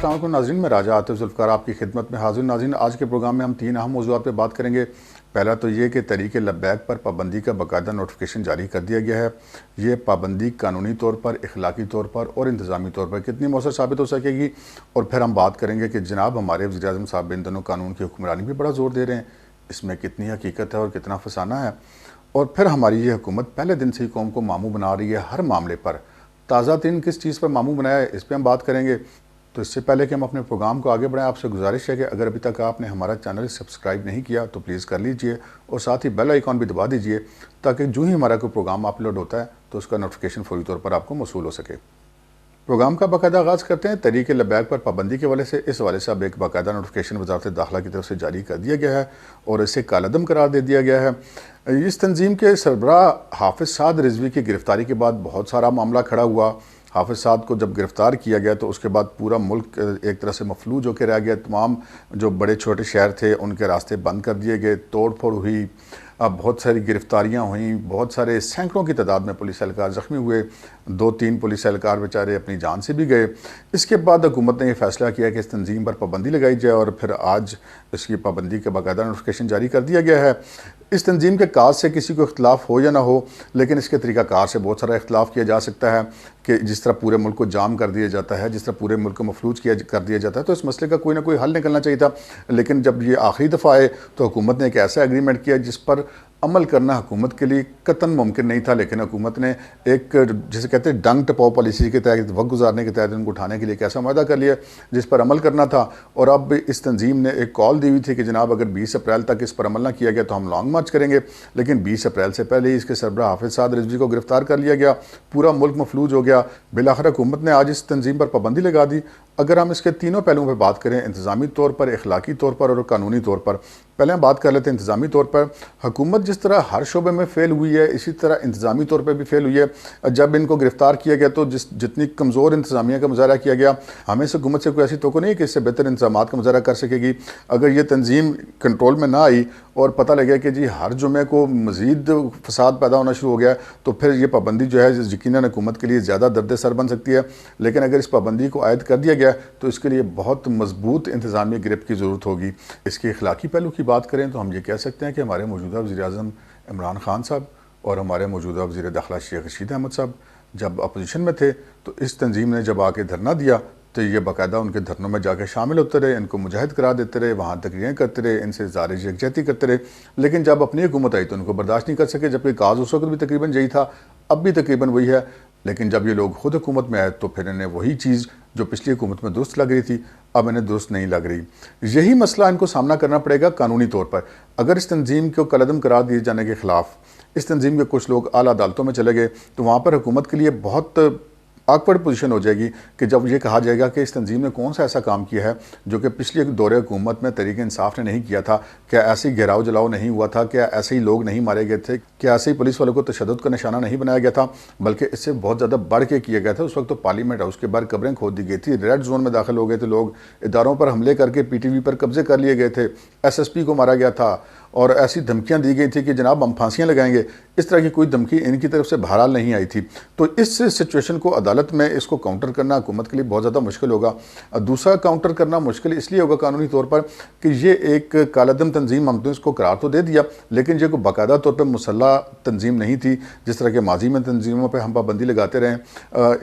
السلام علیکم ناظرین، میں راجہ عاطف ذوالفقار آپ کی خدمت میں حاضر. ناظرین، آج کے پروگرام میں ہم 3 اہم موضوعات پہ بات کریں گے. پہلا تو یہ کہ تحریک لبیک پر پابندی کا باقاعدہ نوٹیفیکیشن جاری کر دیا گیا ہے. یہ پابندی قانونی طور پر، اخلاقی طور پر اور انتظامی طور پر کتنی مؤثر ثابت ہو سکے گی. اور پھر ہم بات کریں گے کہ جناب ہمارے وزیر اعظم صاحب ان دنوں قانون کی حکمرانی پہ بڑا زور دے رہے ہیں، اس میں کتنی حقیقت ہے اور کتنا فسانہ ہے. اور پھر ہماری یہ حکومت پہلے دن سے ہی قوم کو ماموں بنا رہی ہے ہر معاملے پر. تازہ ترین کس چیز پر ماموں بنایا ہے، اس پہ ہم بات کریں گے. تو اس سے پہلے کہ ہم اپنے پروگرام کو آگے بڑھائیں، آپ سے گزارش ہے کہ اگر ابھی تک آپ نے ہمارا چینل سبسکرائب نہیں کیا تو پلیز کر لیجئے اور ساتھ ہی بیل آئیکن بھی دبا دیجئے تاکہ جو ہی ہمارا کوئی پروگرام اپلوڈ ہوتا ہے تو اس کا نوٹیفیکیشن فوری طور پر آپ کو موصول ہو سکے. پروگرام کا باقاعدہ آغاز کرتے ہیں. تحریک لبیک پر پابندی کے حوالے سے اس حوالے سے اب ایک باقاعدہ نوٹیفیکیشن وزارت داخلہ کی طرف سے جاری کر دیا گیا ہے اور اسے کالعدم قرار دے دیا گیا ہے. اس تنظیم کے سربراہ حافظ سعد رضوی کی گرفتاری کے بعد بہت سارا معاملہ کھڑا ہوا. حافظ سعد کو جب گرفتار کیا گیا تو اس کے بعد پورا ملک ایک طرح سے مفلوج ہو کے رہ گیا. تمام جو بڑے چھوٹے شہر تھے ان کے راستے بند کر دیے گئے، توڑ پھوڑ ہوئی، بہت ساری گرفتاریاں ہوئیں، بہت سارے سینکڑوں کی تعداد میں پولیس اہلکار زخمی ہوئے، 2-3 پولیس اہلکار بیچارے اپنی جان سے بھی گئے. اس کے بعد حکومت نے یہ فیصلہ کیا کہ اس تنظیم پر پابندی لگائی جائے اور پھر آج اس کی پابندی کا باقاعدہ نوٹیفیکیشن جاری کر دیا گیا ہے. اس تنظیم کے کاز سے کسی کو اختلاف ہو یا نہ ہو، لیکن اس کے طریقہ کار سے بہت سارا اختلاف کیا جا سکتا ہے کہ جس طرح پورے ملک کو جام کر دیا جاتا ہے، جس طرح پورے ملک کو مفلوج کر دیا جاتا ہے، تو اس مسئلے کا کوئی نہ کوئی حل نکلنا چاہیے تھا. لیکن جب یہ آخری دفعہ آئے تو حکومت نے ایک ایسا ایگریمنٹ کیا جس پر عمل کرنا حکومت کے لیے قطعاً ممکن نہیں تھا. لیکن حکومت نے ایک جسے کہتے ہیں ڈنگ ٹپاؤ پالیسی کے تحت، وقت گزارنے کے تحت ان کو اٹھانے کے لیے ایک ایسا معاہدہ کر لیا جس پر عمل کرنا تھا. اور اب اس تنظیم نے ایک کال دی ہوئی تھی کہ جناب اگر 20 اپریل تک اس پر عمل نہ کیا گیا تو ہم لانگ مارچ کریں گے. لیکن 20 اپریل سے پہلے ہی اس کے سربراہ حافظ سعد رضوی کو گرفتار کر لیا گیا، پورا ملک مفلوج ہو گیا. بالآخر حکومت نے آج اس تنظیم پر پابندی لگا دی. اگر ہم اس کے تینوں پہلوؤں پہ بات کریں، انتظامی طور پر، اخلاقی طور پر اور قانونی طور پر، پہلے ہم بات کر لیتے ہیں انتظامی طور پر. حکومت جس طرح ہر شعبے میں فیل ہوئی ہے، اسی طرح انتظامی طور پہ بھی فیل ہوئی ہے. جب ان کو گرفتار کیا گیا تو جتنی کمزور انتظامیہ کا مظاہرہ کیا گیا، ہمیں سے حکومت سے کوئی ایسی توقع نہیں کہ اس سے بہتر انتظامات کا مظاہرہ کر سکے گی. اگر یہ تنظیم کنٹرول میں نہ آئی اور پتہ لگا کہ جی ہر جمعے کو مزید فساد پیدا ہونا شروع ہو گیا تو پھر یہ پابندی جو ہے یقیناً حکومت کے لیے زیادہ درد سر بن سکتی ہے. لیکن اگر اس پابندی کو عائد کر دیا گیا تو اس کے لیے بہت مضبوط انتظامی گرپ کی ضرورت ہوگی. اس کے اخلاقی پہلو کی بات کریں تو ہم یہ کہہ سکتے ہیں کہ ہمارے موجودہ وزیر اعظم عمران خان صاحب اور ہمارے موجودہ وزیر داخلہ شیخ رشید احمد صاحب جب اپوزیشن میں تھے تو اس تنظیم نے جب آ کے دھرنا دیا تو یہ باقاعدہ ان کے دھرنوں میں جا کے شامل ہوتے رہے، ان کو مجاہد قرار دیتے رہے، وہاں تقریریں کرتے رہے، ان سے اظہار یکجہتی کرتے رہے. لیکن جب اپنی حکومت آئی تو ان کو برداشت نہیں کر سکے، جبکہ کاز اس وقت بھی تقریباً یہی تھا، اب بھی تقریباً وہی ہے. لیکن جب یہ لوگ خود حکومت میں آئے تو پھر انہیں وہی چیز جو پچھلی حکومت میں درست لگ رہی تھی اب انہیں درست نہیں لگ رہی. یہی مسئلہ ان کو سامنا کرنا پڑے گا قانونی طور پر. اگر اس تنظیم کو کالعدم قرار دیے جانے کے خلاف اس تنظیم کے کچھ لوگ اعلیٰ عدالتوں میں چلے گئے تو وہاں پر حکومت کے لیے بہت آکورڈ پوزیشن ہو جائے گی کہ جب یہ کہا جائے گا کہ اس تنظیم نے کون سا ایسا کام کیا ہے جو کہ پچھلی دور حکومت میں تحریک انصاف نے نہیں کیا تھا. کیا ایسے ہی گھیراؤ جلاؤ نہیں ہوا تھا؟ کیا ایسے ہی لوگ نہیں مارے گئے تھے؟ کیا ایسے ہی پولیس والوں کو تشدد کا نشانہ نہیں بنایا گیا تھا؟ بلکہ اس سے بہت زیادہ بڑھ کے کیا گیا تھا. اس وقت تو پارلیمنٹ ہاؤس کے باہر قبریں کھود دی گئی تھی، ریڈ زون میں داخل ہو گئے تھے لوگ، اداروں پر حملے کر کے PTV پر قبضے کر لیے گئے تھے، SSP کو مارا گیا تھا اور ایسی دھمکیاں دی گئی تھی کہ جناب ہم پھانسیاں لگائیں گے. اس طرح کی کوئی دھمکی ان کی طرف سے بہرحال نہیں آئی تھی. تو اس سچویشن کو عدالت میں اس کو کاؤنٹر کرنا حکومت کے لیے بہت زیادہ مشکل ہوگا. دوسرا کاؤنٹر کرنا مشکل اس لیے ہوگا قانونی طور پر کہ یہ ایک کالعدم تنظیم، ہم نے اس کو قرار تو دے دیا لیکن یہ کوئی باقاعدہ طور پہ مسلح تنظیم نہیں تھی جس طرح کے ماضی میں تنظیموں پہ ہم پابندی لگاتے رہے.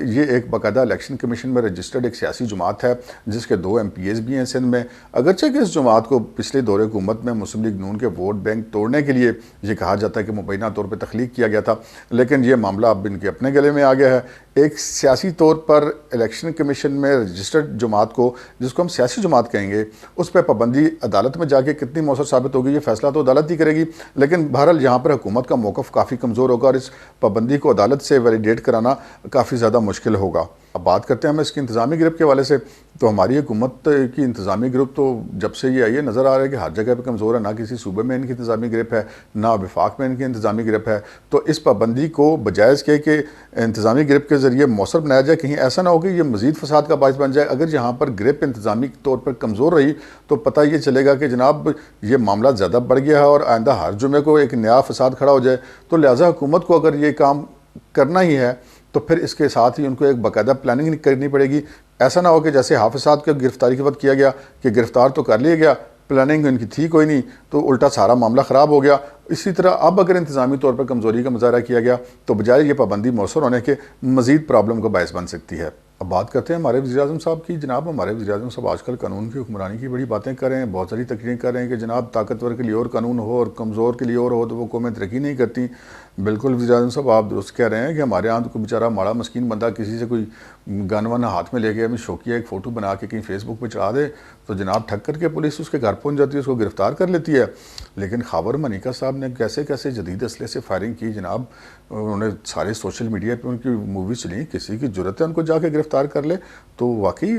یہ ایک باقاعدہ الیکشن کمیشن میں رجسٹرڈ ایک سیاسی جماعت ہے جس کے 2 MPs بھی ہیں سندھ میں. اگرچہ کہ اس جماعت کو پچھلے دور حکومت میں مسلم لیگ نون کے ووٹ بینک توڑنے کے لیے یہ کہا جاتا ہے کہ مبینہ طور پہ تخلیق کیا گیا تھا، لیکن یہ معاملہ اب ان کے اپنے گلے میں آ گیا ہے. ایک سیاسی طور پر الیکشن کمیشن میں رجسٹرڈ جماعت کو، جس کو ہم سیاسی جماعت کہیں گے، اس پہ پابندی عدالت میں جا کے کتنی مؤثر ثابت ہوگی یہ فیصلہ تو عدالت ہی کرے گی. لیکن بہرحال یہاں پر حکومت کا موقف کافی کمزور ہوگا اور اس پابندی کو عدالت سے ویلیڈیٹ کرانا کافی زیادہ مشکل ہوگا. اب بات کرتے ہیں ہم اس کی انتظامی گروپ کے حوالے سے. تو ہماری حکومت کی انتظامی گروپ تو جب سے یہ آئی ہے نظر آ رہا ہے کہ ہر جگہ پہ کمزور ہے. نہ کسی صوبے میں ان کی انتظامی گروپ ہے، نہ وفاق میں ان کی انتظامی گروپ ہے. تو اس پابندی کو بجائے اس کے کہ انتظامی گروپ کے ذریعے مؤثر بنایا جائے، کہیں ایسا نہ ہو کہ یہ مزید فساد کا باعث بن جائے. اگر یہاں پر گروپ انتظامی طور پر کمزور رہی تو پتہ یہ چلے گا کہ جناب یہ معاملہ زیادہ بڑھ گیا ہے اور آئندہ ہر جمعے کو ایک نیا فساد کھڑا ہو جائے. تو لہٰذا حکومت کو اگر یہ کام کرنا ہی ہے تو پھر اس کے ساتھ ہی ان کو ایک باقاعدہ پلاننگ کرنی پڑے گی. ایسا نہ ہو کہ جیسے حافظ صاحب کی گرفتاری کے وقت کیا گیا کہ گرفتار تو کر لیا گیا, پلاننگ ان کی تھی کوئی نہیں, تو الٹا سارا معاملہ خراب ہو گیا. اسی طرح اب اگر انتظامی طور پر کمزوری کا مظاہرہ کیا گیا تو بجائے یہ پابندی مؤثر ہونے کے مزید پرابلم کا باعث بن سکتی ہے. اب بات کرتے ہیں ہمارے وزیر اعظم صاحب کی. جناب ہمارے وزیر اعظم صاحب آج کل قانون کی حکمرانی کی بڑی باتیں کر رہے ہیں, بہت ساری تقریریں کر رہے ہیں کہ جناب طاقتور کے لیے اور قانون ہو اور کمزور کے لیے اور ہو تو وہ قومیں ترقی نہیں کرتی. بالکل وزیر اعظم صاحب آپ درست کہہ رہے ہیں کہ ہمارے یہاں تو کوئی بیچارہ ماڑا مسکین بندہ کسی سے کوئی گن ون ہاتھ میں لے کے ہمیں شوقیہ ایک فوٹو بنا کے کہیں فیس بک پہ چڑھا دے تو جناب ٹھگ کر کے پولیس اس کے گھر پہنچ جاتی ہے, اس کو گرفتار کر لیتی ہے. لیکن خاور منیکا صاحب نے کیسے کیسے جدید اسلحے سے فائرنگ کی جناب, انہوں نے سارے سوشل میڈیا پہ ان کی موویز چلی, کسی کی جرت ہے ان کو جا کے گرفتار کر لے تو واقعی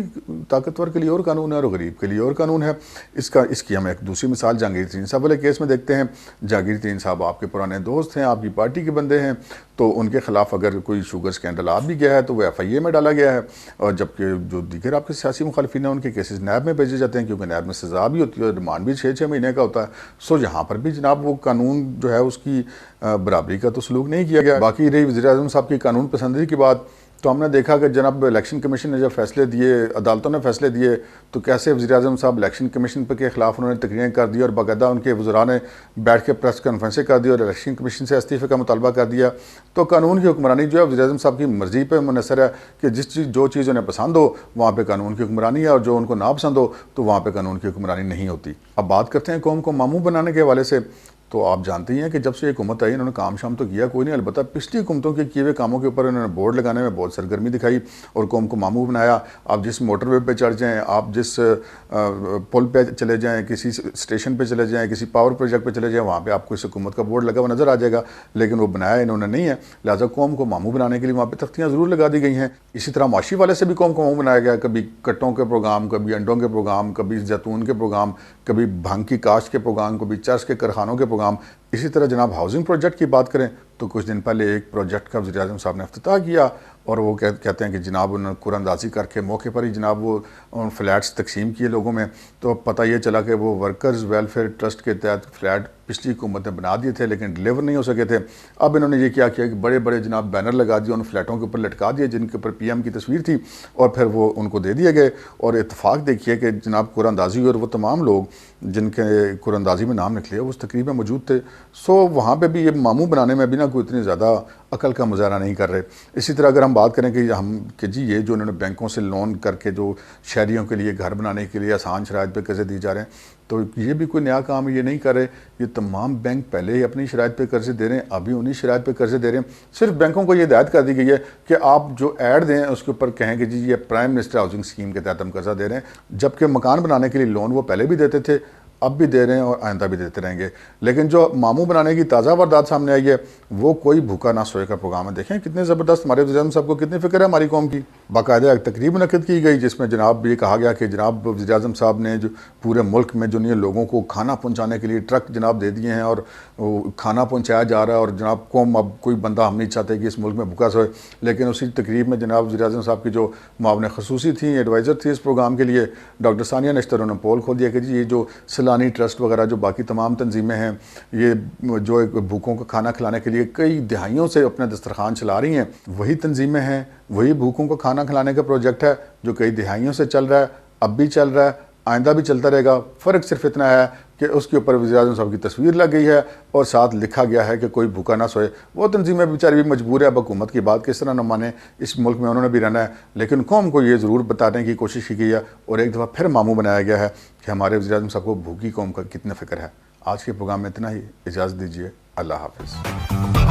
طاقتور کے لیے اور قانون ہے اور غریب کے لیے اور قانون ہے. اس کی ہم ایک دوسری مثال جہانگیر ترین صاحب والے کیس میں دیکھتے ہیں. جہانگیر ترین صاحب آپ کے پرانے دوست ہیں, آپ کی پارٹی کے بندے ہیں, تو ان کے خلاف اگر کوئی شوگر سکینڈل آ بھی گیا ہے تو وہ ایف آئی اے میں ڈالا گیا ہے, اور جبکہ جو دیگر آپ کے سیاسی مخالفین ہیں ان کے کیسز نیب میں بھیجے جاتے ہیں کیونکہ نیب میں سزا بھی ہوتی ہے اور ریمانڈ بھی 6 مہینے کا ہوتا ہے. سو یہاں پر بھی جناب وہ قانون جو ہے اس کی برابری کا تو سلوک نہیں کیا گیا. باقی رہی وزیر اعظم صاحب کی قانون پسندی کی بات, تو ہم نے دیکھا کہ جناب الیکشن کمیشن نے جب فیصلے دیے, عدالتوں نے فیصلے دیے, تو کیسے وزیر اعظم صاحب الیکشن کمیشن کے خلاف انہوں نے تقریریں کر دی اور باقاعدہ ان کے وزراء نے بیٹھ کے پریس کانفرنسیں کر دی اور الیکشن کمیشن سے استعفے کا مطالبہ کر دیا. تو قانون کی حکمرانی جو ہے وزیر اعظم صاحب کی مرضی پہ منحصر ہے کہ جو چیز انہیں پسند ہو وہاں پہ قانون کی حکمرانی ہے, اور جو ان کو نا پسند ہو تو وہاں پہ قانون کی حکمرانی نہیں ہوتی. اب بات کرتے ہیں قوم کو ماموں بنانے کے حوالے سے. تو آپ جانتے ہی ہیں کہ جب سے یہ حکومت آئی انہوں نے کام شام تو کیا کوئی نہیں, البتہ پچھلی حکومتوں کے کیے ہوئے کاموں کے اوپر انہوں نے بورڈ لگانے میں بہت سرگرمی دکھائی اور قوم کو ماموں بنایا. آپ جس موٹر وے پہ چڑھ جائیں, آپ جس پل پہ چلے جائیں, کسی اسٹیشن پہ چلے جائیں, کسی پاور پروجیکٹ پہ چلے جائیں, وہاں پہ آپ کو اس حکومت کا بورڈ لگا ہوا نظر آ جائے گا, لیکن وہ بنایا انہوں نے نہیں ہے. لہٰذا قوم کو ماموں بنانے کے لیے وہاں پہ تختیاں ضرور لگا دی گئی ہیں. اسی طرح معاشی والے سے بھی قوم کو ماموں بنایا گیا, کبھی کٹوں کے پروگرام, کبھی انڈوں کے پروگرام, کبھی زیتون کے پروگرام, کبھی بھنگ کی کاشت کے پروگرام, کبھی چرس کے کارخانوں کے پروگرام. اسی طرح جناب ہاؤسنگ پروجیکٹ کی بات کریں تو کچھ دن پہلے ایک پروجیکٹ کا وزیر اعظم صاحب نے افتتاح کیا اور وہ کہتے ہیں کہ جناب انہوں نے قرآن اندازی کر کے موقع پر ہی جناب وہ فلیٹس تقسیم کیے لوگوں میں. تو پتہ یہ چلا کہ وہ ورکرز ویلفیئر ٹرسٹ کے تحت فلیٹ پچھلی حکومت نے بنا دیے تھے لیکن ڈیلیور نہیں ہو سکے تھے. اب انہوں نے یہ کیا کہ بڑے بڑے جناب بینر لگا دیے ان فلیٹوں کے اوپر لٹکا دیے جن کے اوپر پی ایم کی تصویر تھی, اور پھر وہ ان کو دے دیے گئے. اور اتفاق دیکھیے کہ جناب قرآن اندازی اور وہ تمام لوگ جن کے قرآن اندازی میں نام نکلے وہ اس تقریب میں موجود تھے. سو وہاں پہ بھی یہ ماموں بنانے میں بھی نہ کوئی اتنی زیادہ عقل کا مظاہرہ نہیں کر رہے. اسی طرح اگر ہم بات کریں کہ جی یہ جو انہوں نے بینکوں سے لون کر کے جو شہریوں کے لیے گھر بنانے کے لیے آسان شرائط پہ قرضے دی جا رہے ہیں, تو یہ بھی کوئی نیا کام یہ نہیں کر رہے. یہ تمام بینک پہلے ہی اپنی شرائط پہ قرضے دے رہے ہیں, ابھی انہی شرائط پہ قرضے دے رہے ہیں. صرف بینکوں کو یہ ہدایت کر دی گئی ہے کہ آپ جو ایڈ دیں اس کے اوپر کہیں کہ جی یہ پرائم منسٹر ہاؤسنگ اسکیم کے تحت ہم قرضہ دے رہے ہیں, جبکہ مکان بنانے کے لیے لون وہ پہلے بھی دیتے تھے, اب بھی دے رہے ہیں اور آئندہ بھی دیتے رہیں گے. لیکن جو ماموں بنانے کی تازہ واردات سامنے آئی ہے وہ کوئی بھوکا نہ سوئے کا پروگرام ہے. دیکھیں کتنے زبردست ہمارے وزیر اعظم صاحب کو کتنی فکر ہے ہماری قوم کی. باقاعدہ ایک تقریب منعقد کی گئی جس میں جناب یہ کہا گیا کہ جناب وزیر اعظم صاحب نے جو پورے ملک میں جو لوگوں کو کھانا پہنچانے کے لیے ٹرک جناب دے دیے ہیں اور کھانا پہنچایا جا رہا ہے, اور جناب قوم اب کوئی بندہ ہم نہیں چاہتے کہ اس ملک میں بھوکا سوئے. لیکن اسی تقریب میں جناب وزیر اعظم صاحب کی جو معاون خصوصی تھیں, ایڈوائزر تھی اس پروگرام کے لیے, ڈاکٹر ثانیہ نشتر, انہوں نے پول کھول دیا کہ جی یہ جو سیلانی ٹرسٹ وغیرہ جو باقی تمام تنظیمیں ہیں یہ جو ایک بھوکوں کو کھانا کھلانے کے لیے کئی دہائیوں سے اپنا دسترخوان چلا رہی ہیں, وہی تنظیمیں ہیں, وہی بھوکوں کو کھانا کھلانے کا پروجیکٹ ہے جو کئی دہائیوں سے چل رہا ہے, اب بھی چل رہا ہے, آئندہ بھی چلتا رہے گا. فرق صرف اتنا ہے کہ اس کے اوپر وزیر اعظم صاحب کی تصویر لگ گئی ہے اور ساتھ لکھا گیا ہے کہ کوئی بھوکا نہ سوئے. وہ تنظیمیں بیچاری بھی مجبور ہے, اب حکومت کی بات کس طرح نہ مانے, اس ملک میں انہوں نے بھی رہنا ہے. لیکن قوم کو یہ ضرور بتانے کی کوشش کی گئی ہے اور ایک دفعہ پھر ماموں بنایا گیا ہے کہ ہمارے وزیر اعظم صاحب کو بھوکی قوم کا کتنا فکر ہے. آج کے پروگرام میں اتنا ہی, اجازت دیجیے, اللہ حافظ.